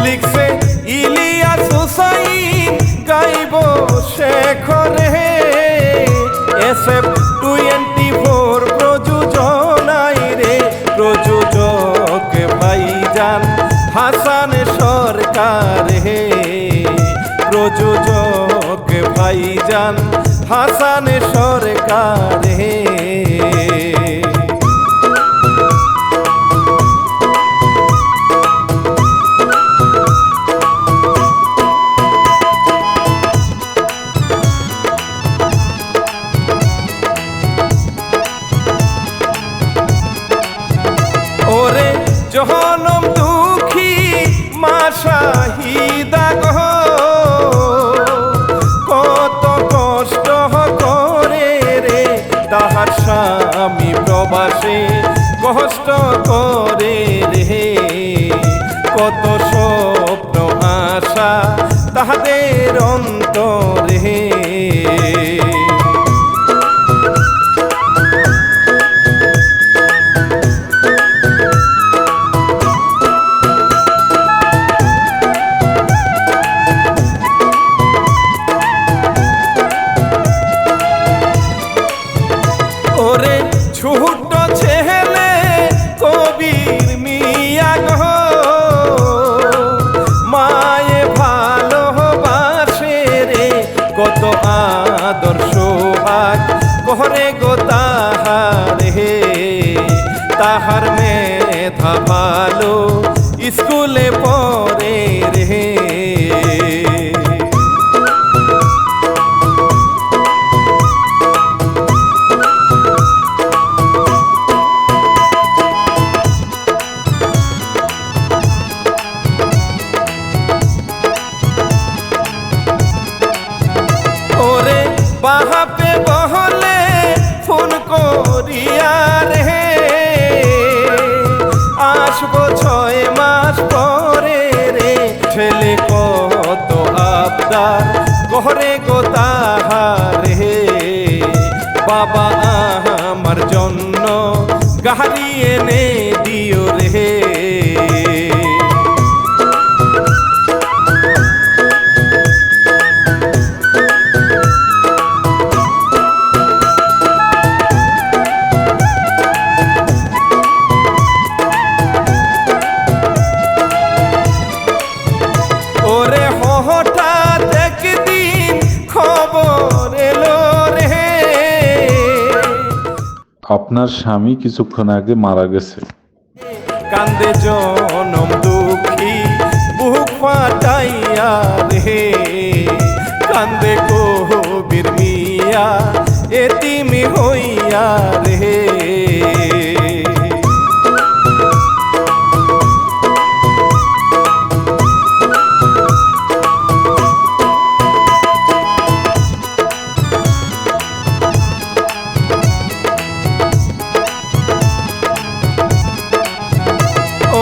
লিখছে ইলিয়াস হুসাইন গাইব শেখরে SF24 প্রযোজনায় রে প্রযোজক ভাইজান হাসান সরকার হে প্রযোজক ভাইজান হাসান সরকার হে ওরে জহনম দুঃখী মা শাহিদা গো কত কষ্ট করে রে তাহার স্বামী প্রবাসে কষ্ট করে রে কত স্বপ্ন আশা তাহাদের অন্তরে ওরে ছোট ছেলে কবির মিয়া গো মায়ে ভালোবাসে রে কত আদর্শ ভাগ করে গো তাহার হে তাহার মেধা ভালো স্কুলে পড়ে রে ওরে বাহাপে বহলে ফোন করিয়া রে আসবো 6 মাস পরে রে ছেলে কত আবদার করে গো তাহার হে বাবা আমার জন্য গাড়ি এনে দিও রে ওরে হঠাৎ একদিন খবর এলো রে আপনার স্বামী কিছুক্ষণ আগে মারা গেছে। কান্দে জনম দুঃখী বুক ফাটাইয়া রে কান্দে কবির মিয়া এতিমি হইয়া রে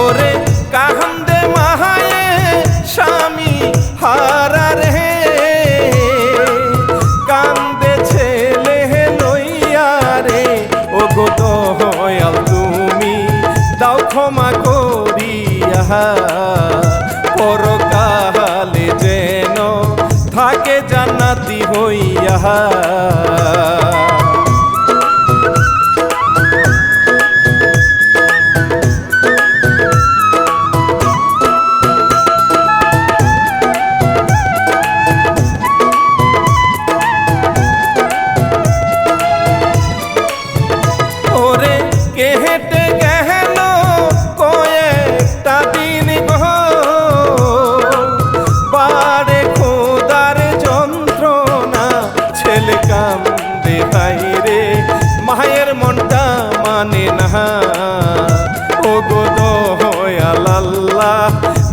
ওরে কান্দে মাহায়ে স্বামী হারা রে কান্দে ছেলে লইয়া রে ও গো দয়াল তুমি দাও ক্ষমা করিয়া পরকালে যেন থাকে জান্নাতি হইয়া ওরে কে হেঁটে গেল কয়েকটা দিন গো বারে খোদার যন্ত্রণা ছেলে কান্দে তাই রে মায়ের মনটা মানে না ও গো দয়াল আল্লাহ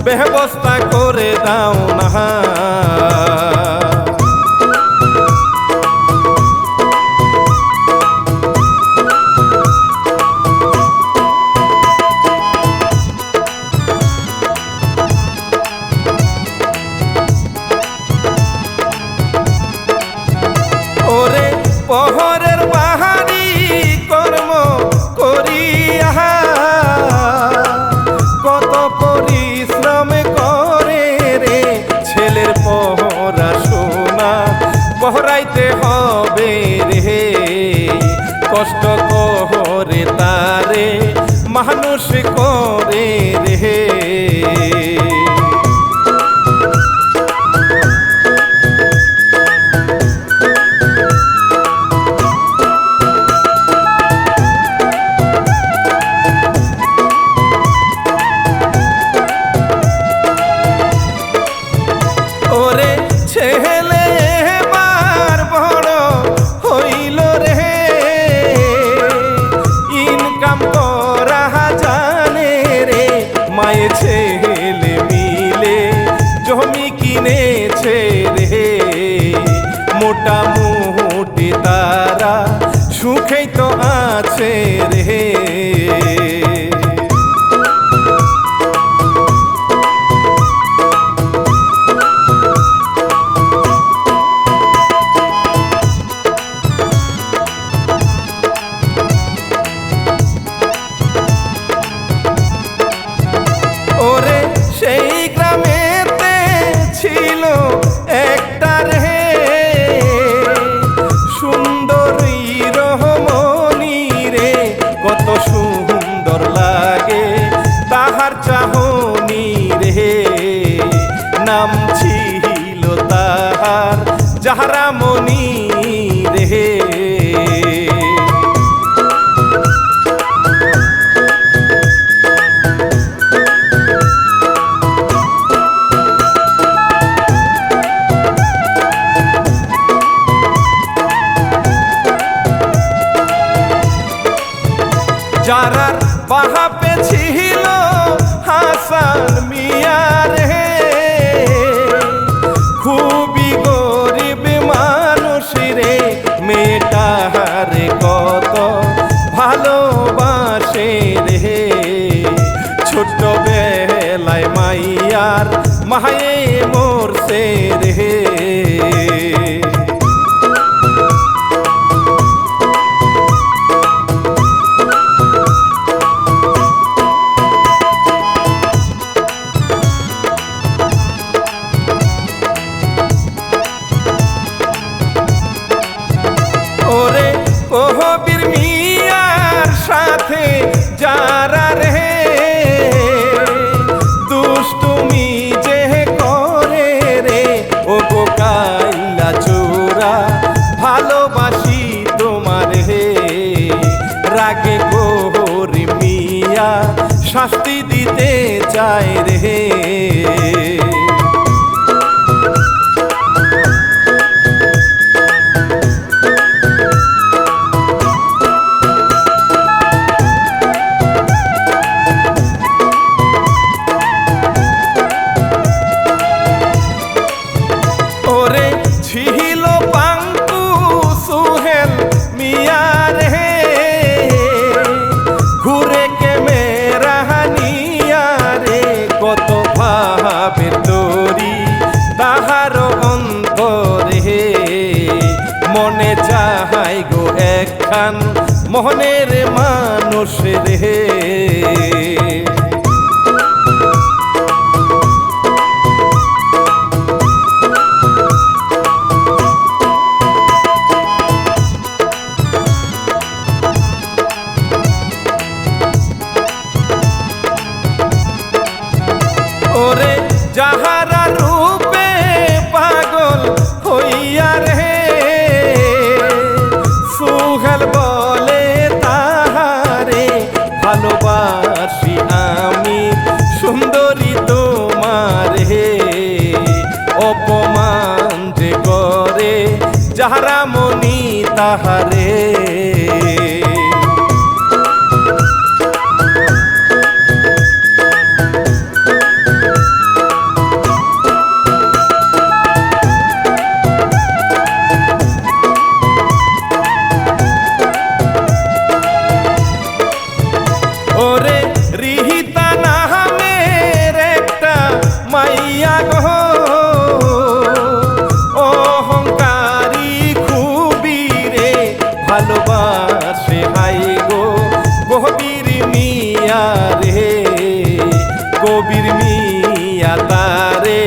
ব্যবস্থা করে দাও না ওরে পহরের বাহারি কর্ম করিয়া কত পরিশ্রম কর নাম ছিল তাহার জাহরামণি রে। যারার বাহাপে ছিল হাসান মিয়া রে, খুবই গরিব মানুষ রে, মেয়েটারে কত ভালোবাসে রে। ছোট্ট বেলায় মাইয়ার মায়ে মরছে রে। ওরে কবির মিয়ার সাথে যারা রে দুষ্টুমি যে করে রে, ও গো কাইলা চোরা ভালোবাসি তোমার হে। রাগে কবির মিয়া শাস্তি দিতে চায় রে। ওরে ছিল পাঙ্কু সুহেল মিয়া রে, ঘুরে কে মেরা নিয়া রে, কত ভাবের তরি তাহার অন্তরে। মনে চাহাই গো একখান মোহনের মানুষ রে। ওরে যাহারা রূপে পাগল হইয়া রে, সুহেল বলে তাহারে ভালোবাসি আমি সুন্দরী তোমারে। অপমান যে করে জাহরামণি তাহারে। ওরে রিহিতা নামের একটা মাইয়া গো, অহংকারী খুবই রে, ভালোবাসে হাই গো কবির মিয়া রে। কবির মিয়া তারে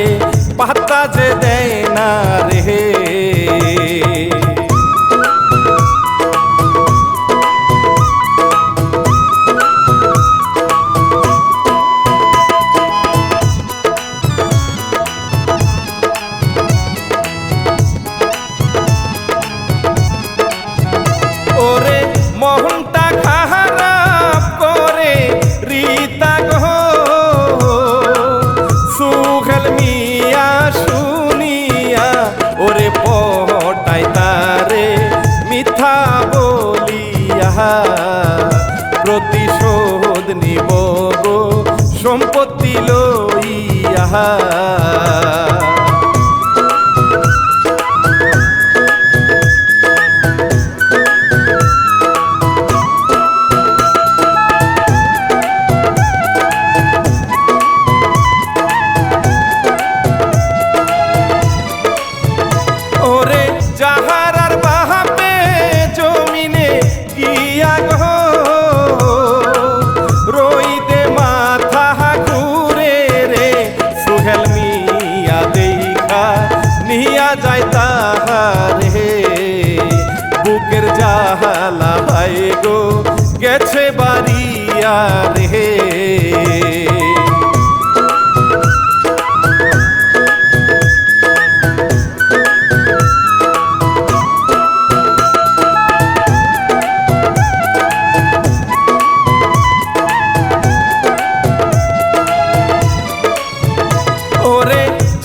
পাত্তা যে দেয় না রে। ওরে মনটা খারাপ করে রীতা গো, সুহেল মিয়া শুনিয়া ওরে পটাই তারে মিথ্যা বলিয়া। প্রতিশোধ নিব গো সম্পত্তি লইয়া। ওরে যাহারার বাহাপে জমিনে গিয়া গো, রইতে মাথা ঘুরে রে, সুহেল মিয়া দেখা নিয়া যায় তাহারে। বুকের জাহালা ভাই গো গেছে বাড়িয়া রে।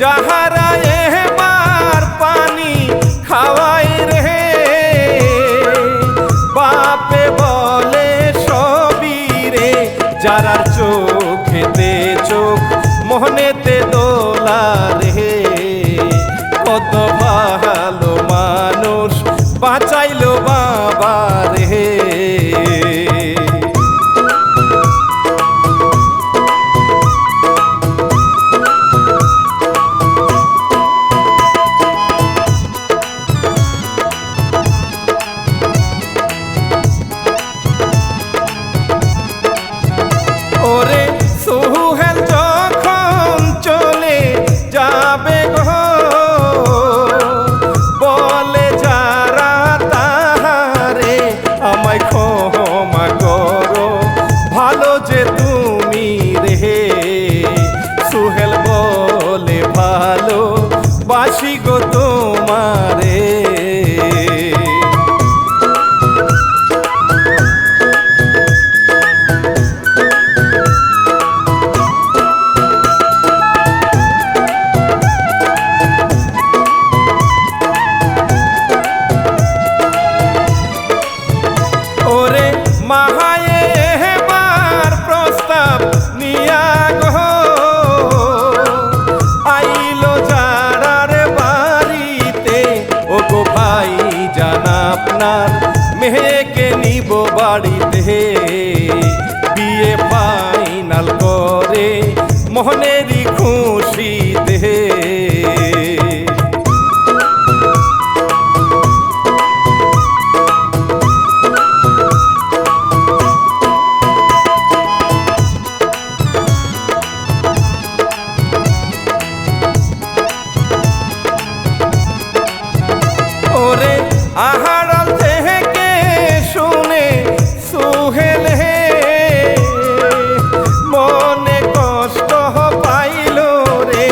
যাহারা এবার পানি খাওয়াই রে, বাপে বলে সবই রে, যারার চোখেতে চোখ মোহনেতে দোলা রে, কত ভালো মানুষ বাঁচাইলো বাবা রে। ওরে সোহেল যখন চলে যাবে গো, বলে যারা তাহারে আমায় ক্ষমা করো, ভালো যে তুমি রে। সোহেল বলে ভালো বাসি গো তোমারে। ওরে মাহায়ে এবার প্রস্তাব নিয়া গো, আইলো যারার বাড়িতে, ও গো ভাই জান আপনার মেয়েকে নিব বাড়িতে, বিয়ে ফাইনাল করে মোহনেরই খুশিতে। ওরে আহারাল থেকে শুনে সোহেল হে, মনে কষ্ট পাইল রে,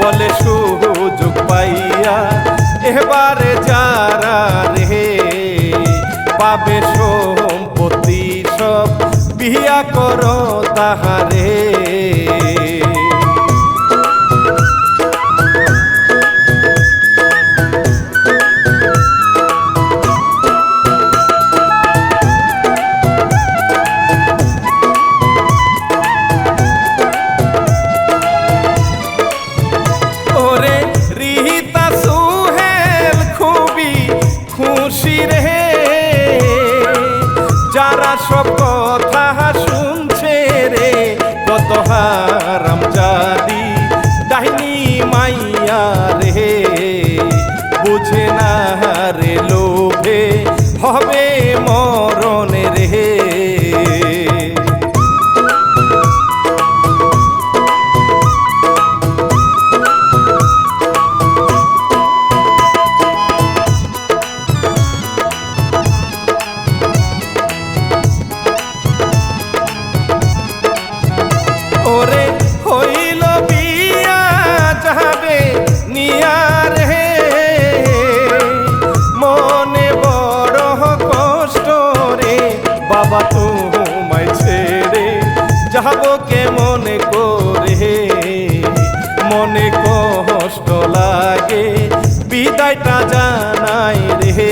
বলে সুযোগ পাইয়া এবারে যারা রে, পাবে সম্পত্তি সব বিয়া করো তাহারে। ওরে রিহিতা সোহেল খুবই খুশি রে, যারা সব কথা শুনছে রে, কত হারাম জাদি ডাইনি মাইয়া রে, বুঝে না রে লোভে হবে মরণ রে। ওরে হইল বিয়া যাবে নিয়া রে, মনে বড় কষ্ট রে, বাবা তোমায় ছেড়ে যাব কেমনে করে, মনে কষ্ট লাগে বিদায়টা জানাই রে।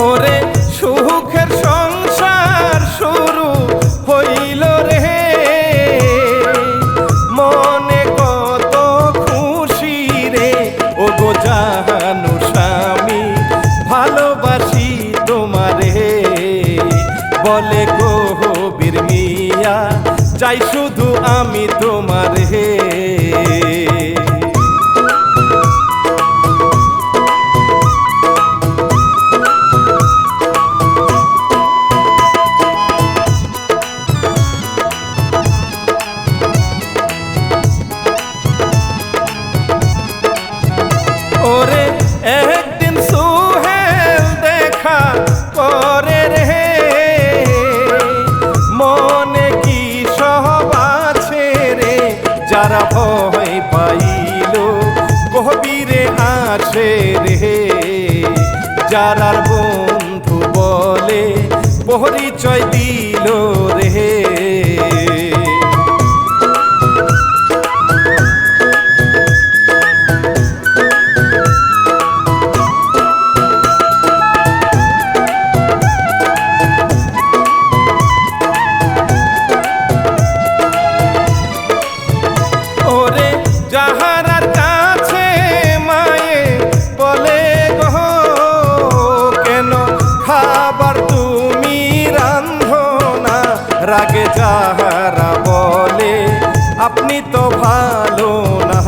ওরে সুখের সংসার শুরু হইল রে, মনে কত খুশি রে, ও গো জানু স্বামী ভালোবাসি তোমারে, বলে কবির মিয়া চাই শুধু আমি তোমারে। ওরে একদিন সোহেল দেখা করে রে, মনে কি সব আছে রে, যারা ভয় পাইল কবিরে আসে রে, যারার বন্ধু বলে পরিচয় দিল রে। ওরে যাহারার কাছে মায়ে বলে গো কেন খাবার তুমি রান্ধো না, রাগে যাহারা বলে আপনি তো ভালো না,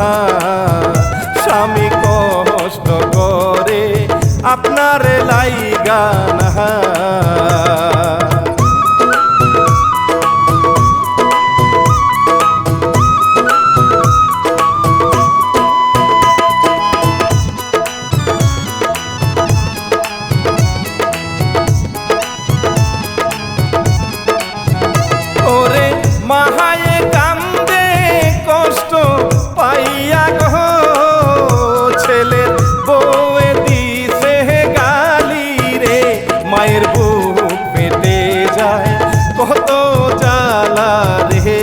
স্বামী কষ্ট করে আপনার লাইগা না। ওরে মাহায়ে কান্দে কষ্ট পাইয়া গো, ছেলের বউয়ে দিছে গালি রে, মায়ের বুক পেটে যায় কত জ্বালা রে।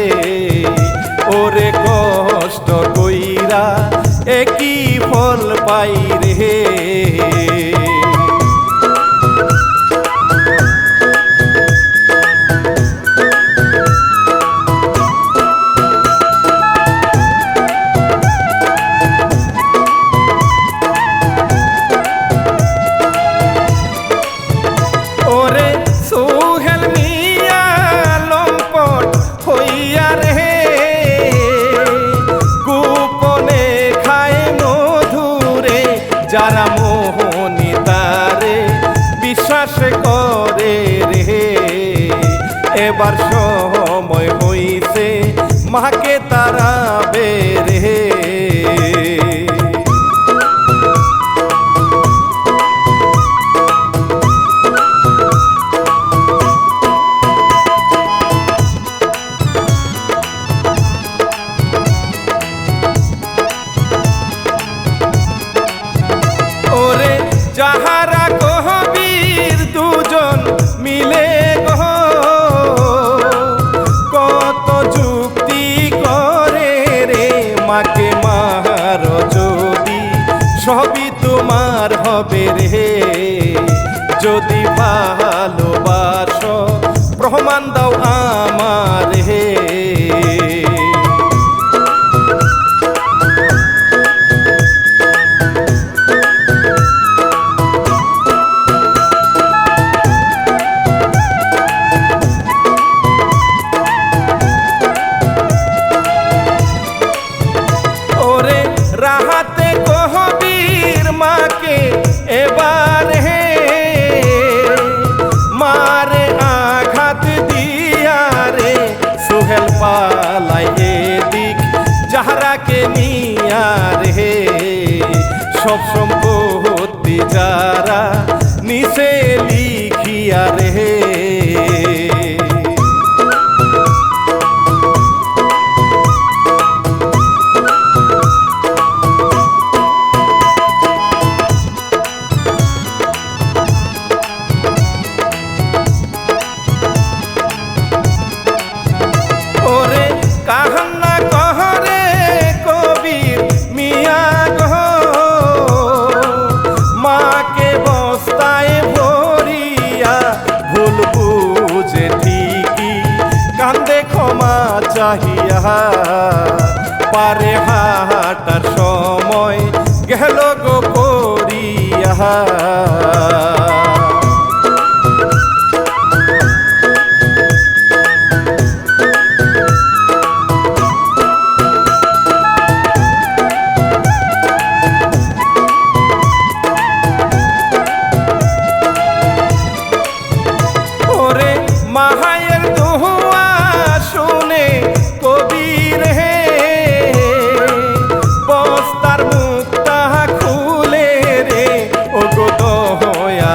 ওরে কষ্ট কইরা একই ফল পাই রে। ওরে সোহেল মিয়া লম্পট হইয়া রে, গোপনে খায় মধুরে, যারা মোহনী তারে বিশ্বাস করে রে। এবার সময় হইছে মাকে তারা বেরে। ওরে যাহারা কবির দুজন মিলে গো কত যুক্তি করে রে, মাকে মার যদি সবই তোমার হবে রে, যদি ভালোবাসো প্রমাণ দাও আমার হে। ওরে রাহাতে কবির মাকে এবার হে, মারে আঘাত দিয়া রে, সোহেল পালাই এদিক যাহারাকে নিয়া রে, সব সম্পত্তি যারা নিচে লিখিয়া রে। ওরে কাহান্না কহরে কবির মিয়া গো, মাকে বস্তায় ভরিয়া ভুল বুঝে ঠিকই কান্দে ক্ষমা চাহিয়া, পারে হাটার সময় গেল গো করিয়া। ওরে মাহায়ের দোয়া শুনে কবির হে, বস্তার মুক্তা খুলে রে, ও গো দয়া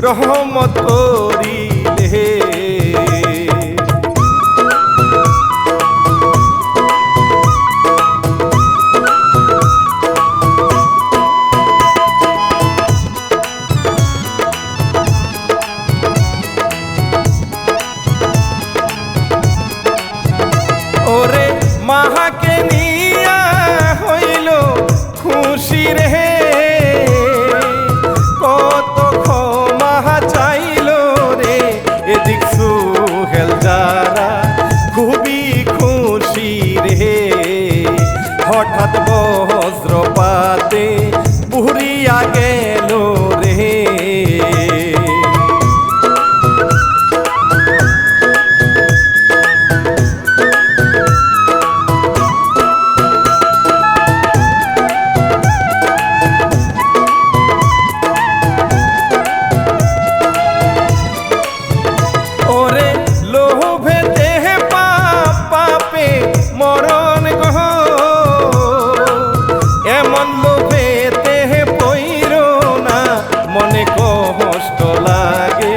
রহমত করিলে। ওরে মাহাকে নিয়া হইল খুশি রে, কত ক্ষমা চাইল রে এদিক সুহেল যারা খুবই খুশি রে। হঠাৎ বজ্রপাতে পুরিয়া গেল রে। ওরে লোভে দেহ পাপে মরণ গো, এমন লোভে দেহ পইর না, মনে কষ্ট লাগে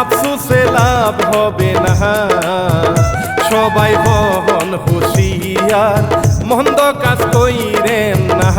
আফসোসে লাভ হবে না। সবাই হন হুঁশিয়ার, মন্দ কাজ কইরেন না।